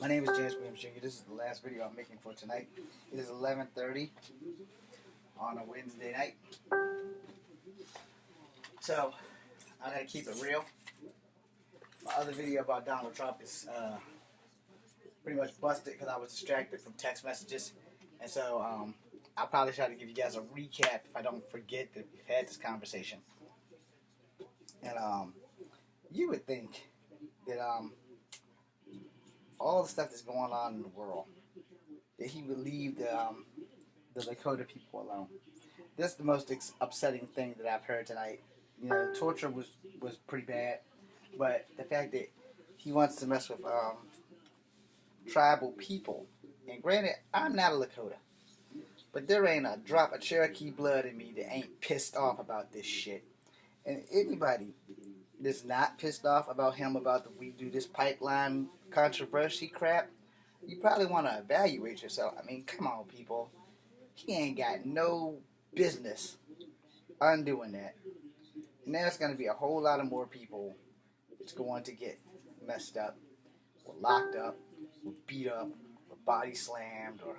My name is James Williams Jr. This is the last video I'm making for tonight. It is 11:30 on a Wednesday night. So, I'm going to keep it real. My other video about Donald Trump is pretty much busted because I was distracted from text messages. And so, I'll probably try to give you guys a recap if I don't forget that we've had this conversation. And you would think that all the stuff that's going on in the world, that he would leave the Lakota people alone. This is the most upsetting thing that I've heard tonight. You know, torture was pretty bad, but the fact that he wants to mess with tribal people. And granted, I'm not a Lakota, but there ain't a drop of Cherokee blood in me that ain't pissed off about this shit. And anybody that's not pissed off about him about the we do this pipeline controversy crap, you probably want to evaluate yourself. I mean, come on, people. He ain't got no business undoing that. And there's going to be a whole lot of more people that's going to get messed up, or locked up, or beat up, or body slammed, or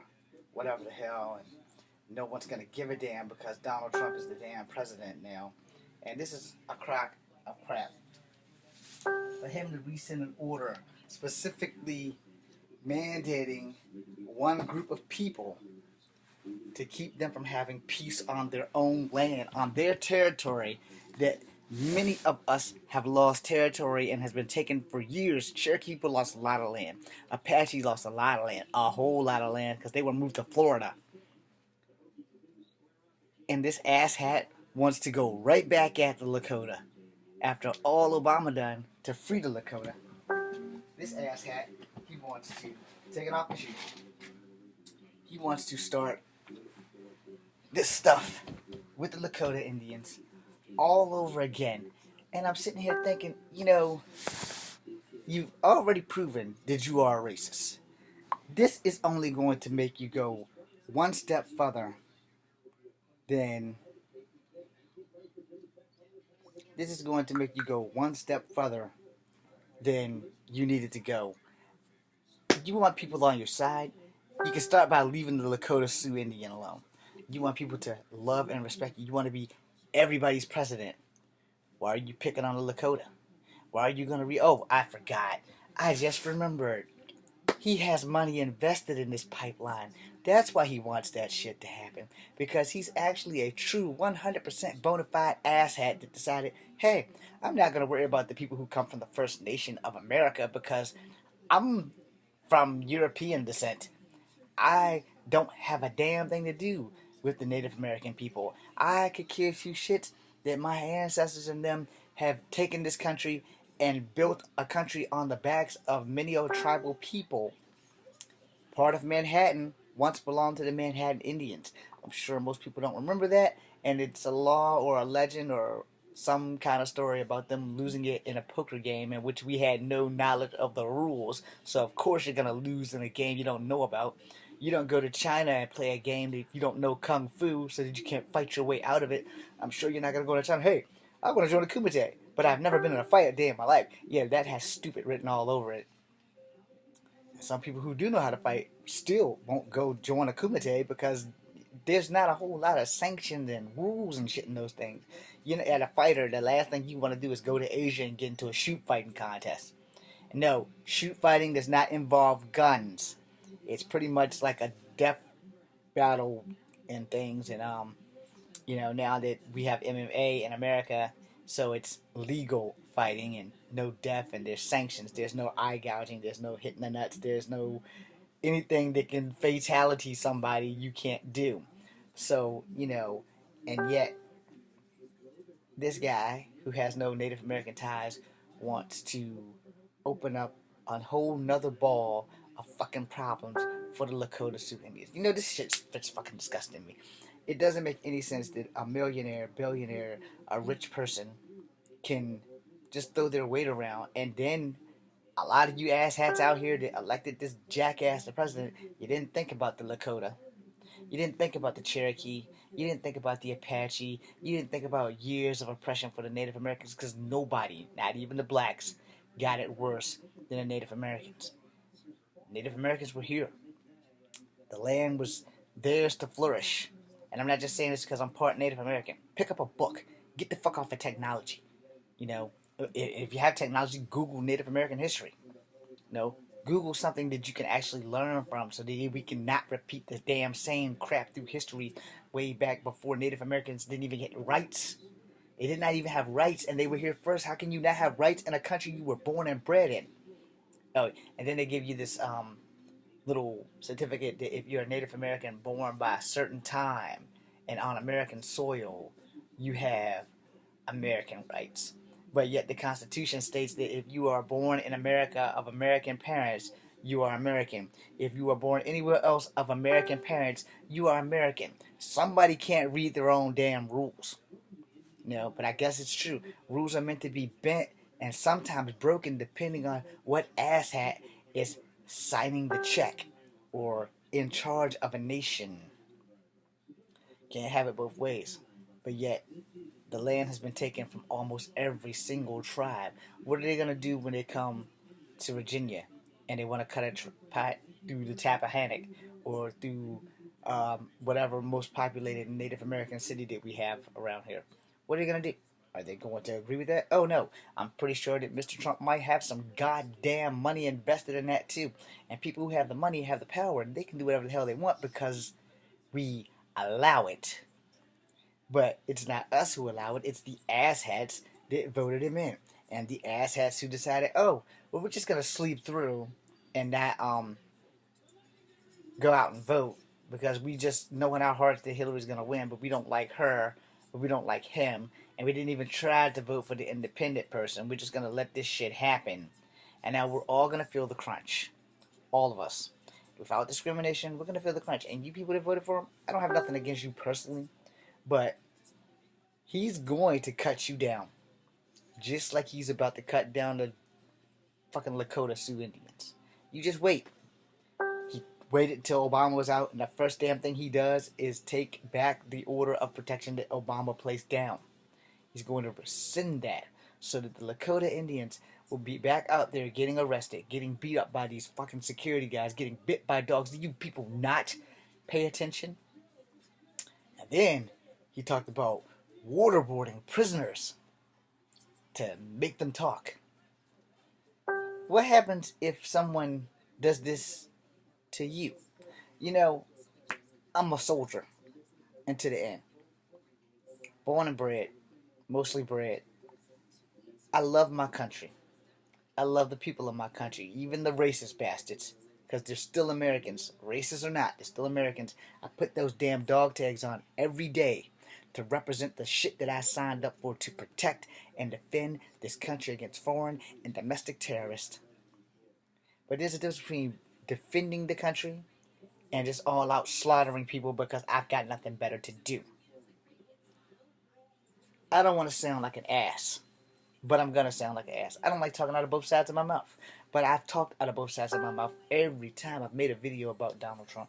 whatever the hell. And no one's going to give a damn because Donald Trump is the damn president now. And this is a crock of crap. For him to rescind an order specifically mandating one group of people to keep them from having peace on their own land, on their territory, that many of us have lost territory and has been taken for years. Cherokee people lost a lot of land. Apache lost a lot of land, a whole lot of land, because they were moved to Florida. And this asshat wants to go right back at the Lakota after all Obama done to free the Lakota. This asshat, he wants to take it off the shoes. He wants to start this stuff with the Lakota Indians all over again. And I'm sitting here thinking, you know, you've already proven that you are a racist. This is only going to make you go one step further than... This is going to make you go one step further than you needed to go. You want people on your side? You can start by leaving the Lakota Sioux Indian alone. You want people to love and respect you. You want to be everybody's president. Why are you picking on the Lakota? Why are you going to oh, I forgot. I just remembered. He has money invested in this pipeline. That's why he wants that shit to happen. Because he's actually a true 100% bona fide asshat that decided, hey, I'm not going to worry about the people who come from the First Nation of America because I'm from European descent. I don't have a damn thing to do with the Native American people. I could care two shits that my ancestors and them have taken this country and built a country on the backs of many old tribal people. Part of Manhattan once belonged to the Manhattan Indians. I'm sure most people don't remember that, and it's a law or a legend or some kind of story about them losing it in a poker game in which we had no knowledge of the rules. So of course you're going to lose in a game you don't know about. You don't go to China and play a game if you don't know Kung Fu so that you can't fight your way out of it. I'm sure you're not going to go to China, hey, I'm going to join the Kumite, but I've never been in a fight a day in my life. Yeah, that has stupid written all over it. Some people who do know how to fight still won't go join a Kumite because there's not a whole lot of sanctions and rules and shit in those things. You know, as a fighter, the last thing you want to do is go to Asia and get into a shoot fighting contest. No, shoot fighting does not involve guns. It's pretty much like a death battle and things. And you know, now that we have MMA in America, so it's legal fighting and no death, and there's sanctions. There's no eye gouging. There's no hitting the nuts. There's no anything that can fatality somebody you can't do. So, you know, and yet this guy who has no Native American ties wants to open up a whole nother ball of fucking problems for the Lakota Sioux Indians. You know, this shit's fucking disgusting me. It doesn't make any sense that a millionaire, billionaire, a rich person can just throw their weight around, and then a lot of you asshats out here that elected this jackass the president, you didn't think about the Lakota. You didn't think about the Cherokee. You didn't think about the Apache. You didn't think about years of oppression for the Native Americans, because nobody, not even the blacks, got it worse than the Native Americans. Native Americans were here. The land was theirs to flourish. And I'm not just saying this because I'm part Native American. Pick up a book. Get the fuck off of technology. You know, if you have technology, Google Native American history. You know, Google something that you can actually learn from so that we can not repeat the damn same crap through history way back before Native Americans didn't even get rights. They did not even have rights and they were here first. How can you not have rights in a country you were born and bred in? Oh, and then they give you this little certificate that if you're a Native American born by a certain time and on American soil, you have American rights. But yet the Constitution states that if you are born in America of American parents, you are American. If you are born anywhere else of American parents, you are American. Somebody can't read their own damn rules. You know, but I guess it's true. Rules are meant to be bent and sometimes broken depending on what asshat is signing the check or in charge of a nation. Can't have it both ways. But yet, the land has been taken from almost every single tribe. What are they going to do when they come to Virginia and they want to cut a pot through the Tappahannock or through whatever most populated Native American city that we have around here? What are they going to do? Are they going to agree with that? Oh no. I'm pretty sure that Mr. Trump might have some goddamn money invested in that too. And people who have the money have the power and they can do whatever the hell they want because we allow it. But it's not us who allow it, it's the asshats that voted him in. And the asshats who decided, oh, well, we're just going to sleep through and not go out and vote because we just know in our hearts that Hillary's going to win, but we don't like her, but we don't like him. And we didn't even try to vote for the independent person. We're just going to let this shit happen. And now we're all going to feel the crunch. All of us. Without discrimination, we're going to feel the crunch. And you people that voted for him, I don't have nothing against you personally. But he's going to cut you down. Just like he's about to cut down the fucking Lakota Sioux Indians. You just wait. He waited until Obama was out, and the first damn thing he does is take back the order of protection that Obama placed down. He's going to rescind that so that the Lakota Indians will be back out there getting arrested, getting beat up by these fucking security guys, getting bit by dogs. Do you people not pay attention? And then he talked about waterboarding prisoners to make them talk. What happens if someone does this to you? You know, I'm a soldier, and to the end. Born and bred, mostly bred. I love my country. I love the people of my country, even the racist bastards, because they're still Americans. Racist or not, they're still Americans. I put those damn dog tags on every day to represent the shit that I signed up for to protect and defend this country against foreign and domestic terrorists. But there's a difference between defending the country and just all out slaughtering people because I've got nothing better to do. I don't want to sound like an ass, but I'm going to sound like an ass. I don't like talking out of both sides of my mouth, but I've talked out of both sides of my mouth every time I've made a video about Donald Trump.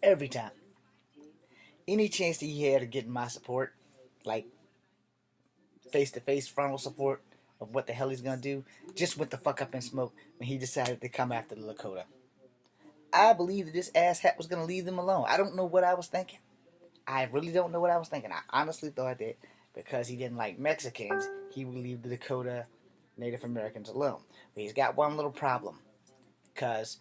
Every time. Any chance that he had of getting my support, like face-to-face frontal support of what the hell he's going to do, just went the fuck up in smoke when he decided to come after the Lakota. I believe that this asshat was going to leave them alone. I don't know what I was thinking. I really don't know what I was thinking. I honestly thought that because he didn't like Mexicans, he would leave the Dakota Native Americans alone. But he's got one little problem. Because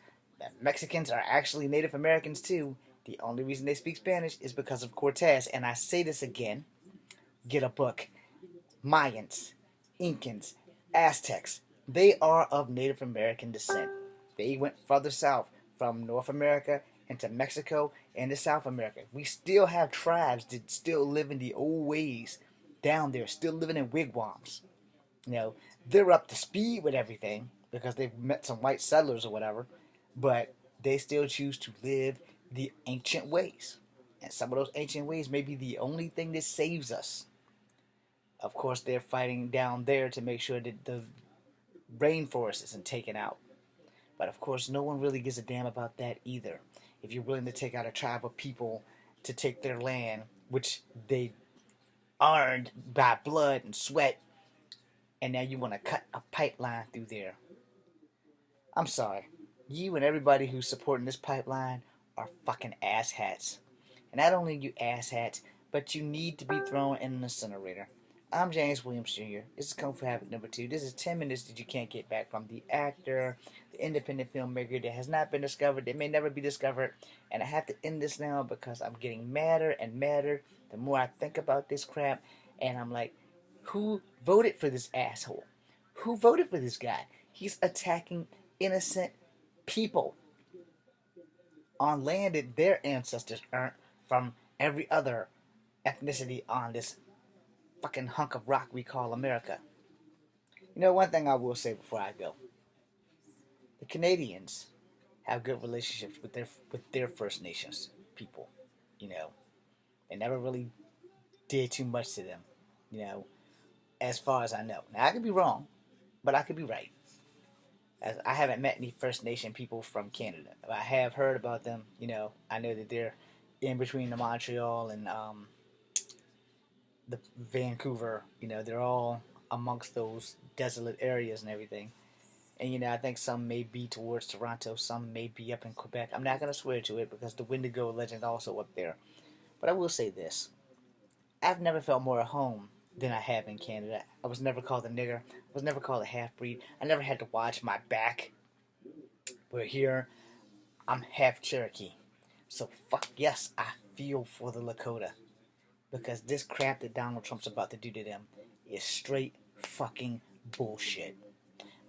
Mexicans are actually Native Americans too. The only reason they speak Spanish is because of Cortez. And I say this again. Get a book. Mayans, Incans, Aztecs. They are of Native American descent. They went further south from North America into Mexico and to South America. We still have tribes that still live in the old ways down there, still living in wigwams. You know, they're up to speed with everything because they've met some white settlers or whatever, but they still choose to live the ancient ways. And some of those ancient ways may be the only thing that saves us. Of course, they're fighting down there to make sure that the rainforest isn't taken out. But of course, no one really gives a damn about that either. If you're willing to take out a tribe of people to take their land, which they earned by blood and sweat, and now you want to cut a pipeline through there. I'm sorry. You and everybody who's supporting this pipeline are fucking asshats. And not only you asshats, but you need to be thrown in an incinerator. I'm James Williams Jr. This is Kung Fu Habit number 2. This is 10 minutes that you can't get back from the actor, the independent filmmaker that has not been discovered, that may never be discovered. And I have to end this now because I'm getting madder and madder the more I think about this crap. And I'm like, who voted for this asshole? Who voted for this guy? He's attacking innocent people on land that their ancestors earned from every other ethnicity on this fucking hunk of rock we call America. You know, one thing I will say before I go: the Canadians have good relationships with their First Nations people. You know, they never really did too much to them. You know, as far as I know. Now I could be wrong, but I could be right. As I haven't met any First Nation people from Canada. I have heard about them. You know, I know that they're in between the Montreal and the Vancouver. You know, they're all amongst those desolate areas and everything. And you know, I think some may be towards Toronto, some may be up in Quebec. I'm not gonna swear to it because the Wendigo legend also up there. But I will say this: I've never felt more at home than I have in Canada. I was never called a nigger. I was never called a half breed. I never had to watch my back. But here, I'm half Cherokee. So fuck yes, I feel for the Lakota. Because this crap that Donald Trump's about to do to them is straight fucking bullshit.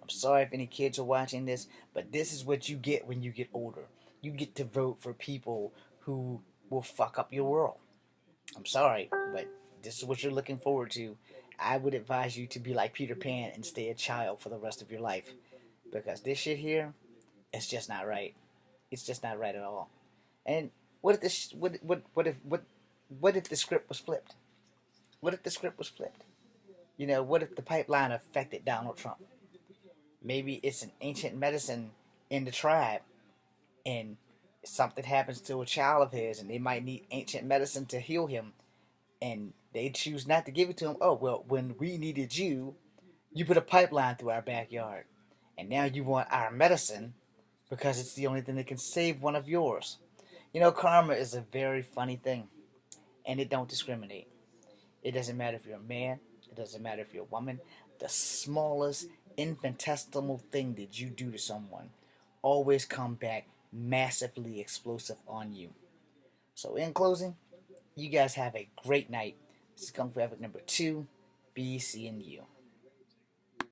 I'm sorry if any kids are watching this, but this is what you get when you get older. You get to vote for people who will fuck up your world. I'm sorry, but this is what you're looking forward to. I would advise you to be like Peter Pan and stay a child for the rest of your life. Because this shit here, it's just not right. It's just not right at all. And what if this? What if the script was flipped? What if the script was flipped? You know, what if the pipeline affected Donald Trump? Maybe it's an ancient medicine in the tribe, and something happens to a child of his, and they might need ancient medicine to heal him, and they choose not to give it to him. Oh well, when we needed you, you put a pipeline through our backyard, and now you want our medicine because it's the only thing that can save one of yours. You know, karma is a very funny thing, and it don't discriminate. It doesn't matter if you're a man. It doesn't matter if you're a woman. The smallest infinitesimal thing that you do to someone always come back massively explosive on you. So in closing, you guys have a great night. This is Kung Fu Epic number 2. Be seeing you.